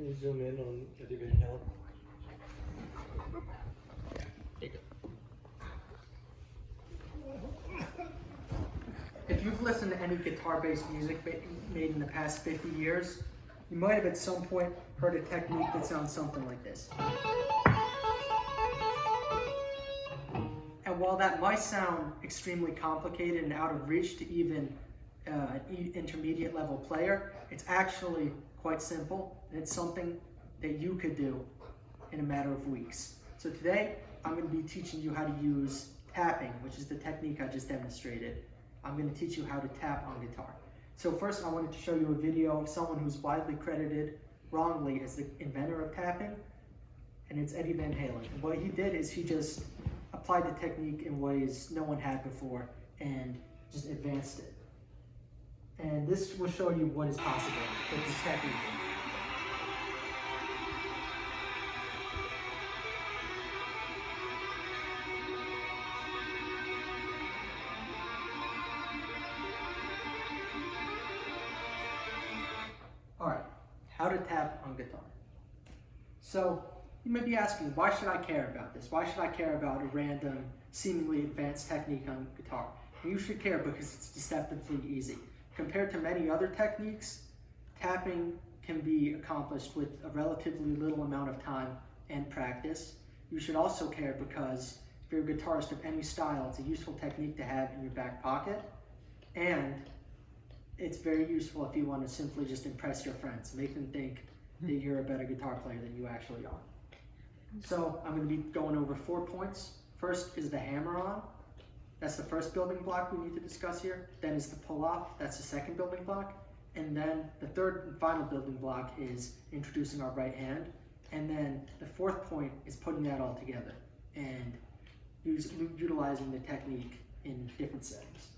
Can you zoom in on Eddie Van Halen? There you go. If you've listened to any guitar-based music made in the past 50 years, you might have at some point heard a technique that sounds something like this. And while that might sound extremely complicated and out of reach to even an intermediate level player, it's actually quite simple, and it's something that you could do in a matter of weeks. So today, I'm going to be teaching you how to use tapping, which is the technique I just demonstrated. I'm going to teach you how to tap on guitar. So first, I wanted to show you a video of someone who's widely credited wrongly as the inventor of tapping, and it's Eddie Van Halen. And what he did is he just applied the technique in ways no one had before and just advanced it. And this will show you what is possible with this technique. All right, how to tap on guitar. So you may be asking, why should I care about this? Why should I care about a random, seemingly advanced technique on guitar? And you should care because it's deceptively easy. Compared to many other techniques, tapping can be accomplished with a relatively little amount of time and practice. You should also care because if you're a guitarist of any style, it's a useful technique to have in your back pocket. And it's very useful if you want to simply just impress your friends, make them think that you're a better guitar player than you actually are. So I'm going to be going over 4 points. First is the hammer-on. That's the first building block we need to discuss here. Then is the pull-off. That's the second building block. And then the third and final building block is introducing our right hand. And then the fourth point is putting that all together and utilizing the technique in different settings.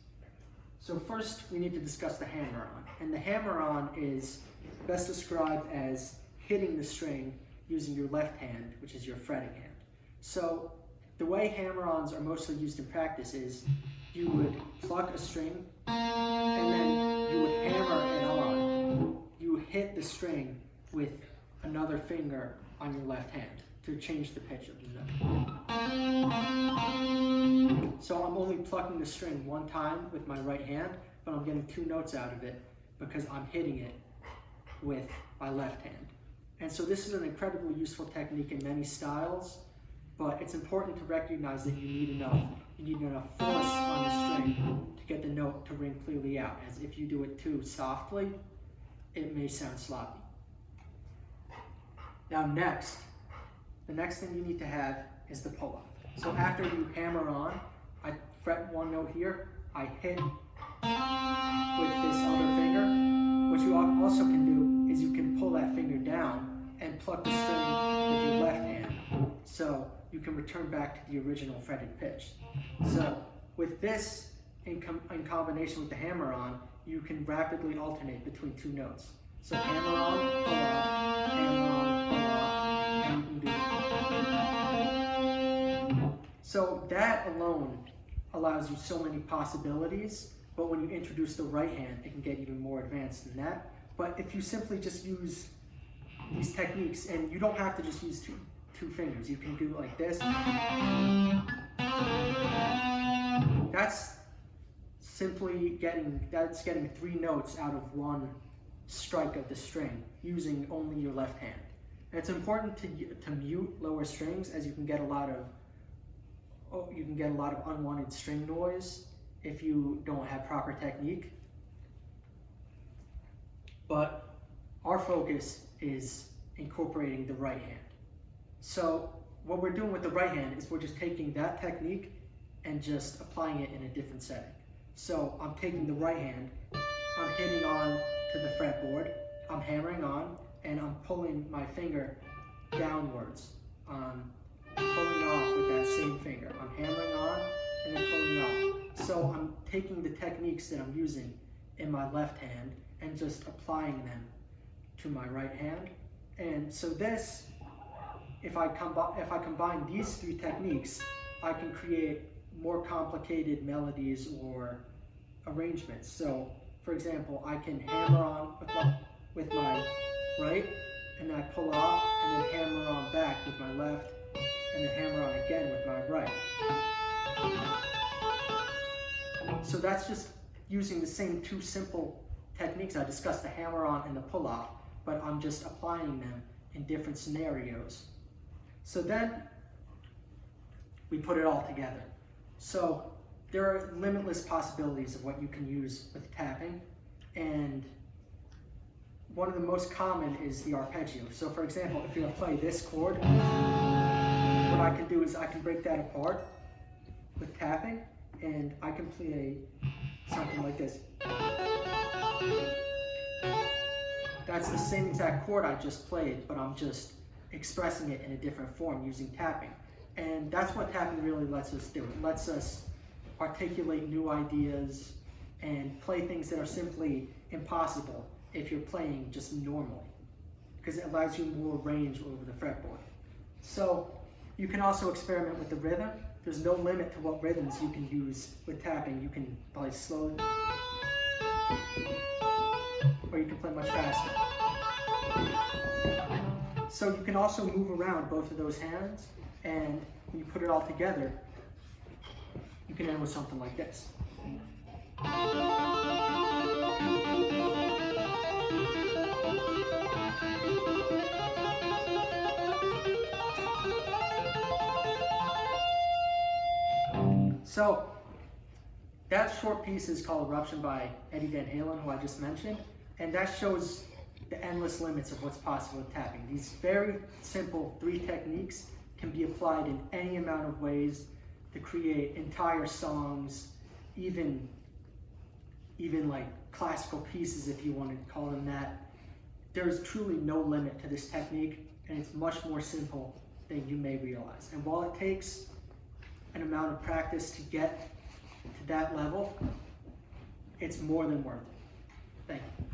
So first, we need to discuss the hammer-on. And the hammer-on is best described as hitting the string using your left hand, which is your fretting hand. So the way hammer-ons are mostly used in practice is you would pluck a string and then you would hammer it on. You hit the string with another finger on your left hand to change the pitch of the note. So I'm only plucking the string one time with my right hand, but I'm getting 2 notes out of it because I'm hitting it with my left hand. And so this is an incredibly useful technique in many styles, but it's important to recognize that you need enough force on the string to get the note to ring clearly out, as if you do it too softly, it may sound sloppy. Now the next thing you need to have is the pull-off. So after you hammer on, I fret one note here, I hit with this other finger. What you also can do is you can pull that finger down and pluck the string with your left hand. So you can return back to the original fretted pitch. So with this, in combination with the hammer-on, you can rapidly alternate between 2 notes. So hammer-on, pull-off, hammer-on, pull-off, and you can do it. So that alone allows you so many possibilities, but when you introduce the right hand, it can get even more advanced than that. But if you simply just use these techniques, and you don't have to just use two fingers, you can do it like this. That's getting 3 notes out of 1 strike of the string using only your left hand. And it's important to mute lower strings, as you can get a lot of unwanted string noise if you don't have proper technique. But our focus is incorporating the right hand. So what we're doing with the right hand is we're just taking that technique and just applying it in a different setting. So I'm taking the right hand, I'm hitting on to the fretboard, I'm hammering on, and I'm pulling my finger downwards. Pulling off with that same finger. I'm hammering on and then pulling off. So I'm taking the techniques that I'm using in my left hand and just applying them to my right hand. And so this, if I combine these 3 techniques, I can create more complicated melodies or arrangements. So, for example, I can hammer on with my right, and then I pull off, and then hammer on back with my left, and then hammer on again with my right. So that's just using the same two simple techniques I discussed, the hammer on and the pull off, but I'm just applying them in different scenarios. So then we put it all together. So there are limitless possibilities of what you can use with tapping, and one of the most common is the arpeggio. So for example, if you're going to play this chord, what I can do is I can break that apart with tapping, and I can play something like this. That's the same exact chord I just played, but I'm just expressing it in a different form using tapping. And that's what tapping really lets us do. It lets us articulate new ideas and play things that are simply impossible if you're playing just normally, because it allows you more range over the fretboard. So you can also experiment with the rhythm. There's no limit to what rhythms you can use with tapping. You can play slow, or you can play much faster. So you can also move around both of those hands, and when you put it all together, you can end with something like this. So that short piece is called Eruption by Eddie Van Halen, who I just mentioned, and that shows the endless limits of what's possible with tapping. These very simple 3 techniques can be applied in any amount of ways to create entire songs, even like classical pieces, if you want to call them that. There's truly no limit to this technique, and it's much more simple than you may realize. And while it takes an amount of practice to get to that level, it's more than worth it. Thank you.